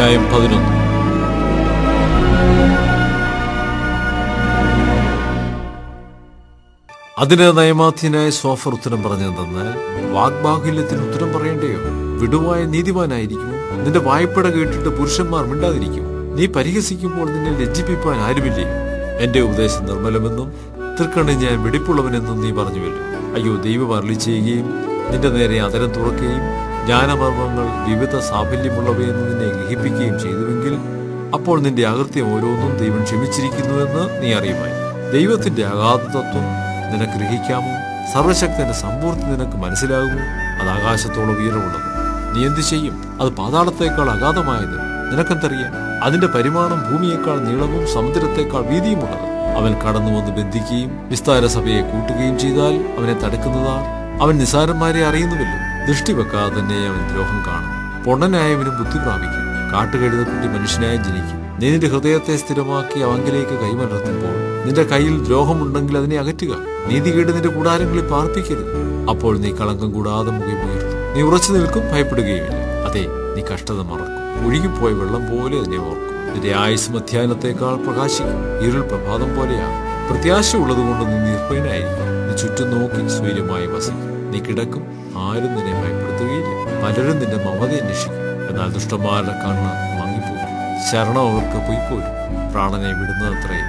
അധ്യായം 11. അതിന് നയമാത്യനായ സോഫർ ഉത്തരം പറഞ്ഞതെന്നാൽ, വാഗ്ബാഹുല്യത്തിന് ഉത്തരം പറയേണ്ടയോ? വിടുവായ നീതിമാനായിരിക്കുമോ? നിന്റെ വായ്പട കേട്ടിട്ട് പുരുഷന്മാർ മിണ്ടാതിരിക്കും. നീ പരിഹസിക്കുമ്പോൾ നിന്നെ ലജ്ജിപ്പിപ്പാൻ ആരുമില്ലേ? എന്റെ ഉപദേശം നിർമ്മലമെന്നും തൃക്കണ്ണിൽ ഞാൻ വെടിപ്പുള്ളവനെന്നും നീ പറഞ്ഞുവല്ലോ. അയ്യോ, ദൈവം അരുളി ചെയ്യുകയും നിന്റെ നേരെ അതരം തുറക്കുകയും ജ്ഞാനമർമ്മങ്ങൾ വിവിധ സാഫല്യമുള്ളവയെന്ന് നിന്നെ ഗ്രഹിപ്പിക്കുകയും ചെയ്തുവെങ്കിൽ അപ്പോൾ നിന്റെ അകൃത്യം ഓരോന്നും ദൈവം ക്ഷമിച്ചിരിക്കുന്നുവെന്ന് നീ അറിയുമായി. ദൈവത്തിന്റെ അഗാധ തത്വം നിനക്ക് ഗ്രഹിക്കാമോ? സർവശക്തന്റെ സമ്പൂർത്തി നിനക്ക് മനസ്സിലാകുമോ? അത് ആകാശത്തോളം ഉയരമുള്ളത്. നീ എന്തു ചെയ്യും? അത് പാതാളത്തേക്കാൾ അഗാധമായത് നിനക്കെന്തറിയാം? അതിന്റെ പരിമാണം ഭൂമിയേക്കാൾ നീളവും സമുദ്രത്തേക്കാൾ വീതിയുമുള്ളത്. അവൻ കടന്നു വന്ന് ബന്ധിക്കുകയും വിസ്താര സഭയെ കൂട്ടുകയും ചെയ്താൽ അവനെ തടുക്കുന്നതാണ്. അവൻ നിസാരന്മാരെ അറിയുന്നുവല്ലോ. ദൃഷ്ടി വെക്കാതെ തന്നെ അവൻ ദ്രോഹം കാണും. പൊണ്ണനായവനും ബുദ്ധി പ്രാപിക്കും. കാട്ടുകഴുതക്കുട്ടി മനുഷ്യനായി ജനിക്കും. നീ നിന്റെ ഹൃദയത്തെ സ്ഥിരമാക്കി അവങ്കിലേക്ക് കൈമലർത്തുമ്പോൾ നിന്റെ കയ്യിൽ ദ്രോഹമുണ്ടെങ്കിൽ അതിനെ അകറ്റുക. നീതികേട് നിന്റെ കൂടാരങ്ങളിൽ പാർപ്പിക്കരുത്. അപ്പോൾ നീ കളങ്കം കൂടാതെ മുഖമുയർത്തും. നീ ഉറച്ചു നിൽക്കും, ഭയപ്പെടുകയുമില്ല. അതെ, നീ കഷ്ടത മറക്കും. ഒഴുകിപ്പോയ വെള്ളം പോലെ അതിനെ ഓർക്കും. നിന്റെ ആയുസ് മധ്യാഹ്നത്തേക്കാൾ പ്രകാശിക്കും. ഇരുൾ പ്രഭാതം പോലെയാണ്. പ്രത്യാശ ഉള്ളതുകൊണ്ട് നീ നിർഭയനായിരിക്കും. നീ ചുറ്റും നോക്കി സ്വൈര്യമായി വസിക്കും. നീ കിടക്കും, ആരും നിന്നെ ഭയപ്പെടുത്തുകയില്ല. പലരും നിന്റെ മമത അന്വേഷിക്കും. എന്നാൽ ദുഷ്ടന്മാരുടെ കണ്ണ് മങ്ങിപ്പോകും. ശരണം അവർക്ക് പൊയ്പോരും. പ്രാണനെ വിടുന്നതത്രയും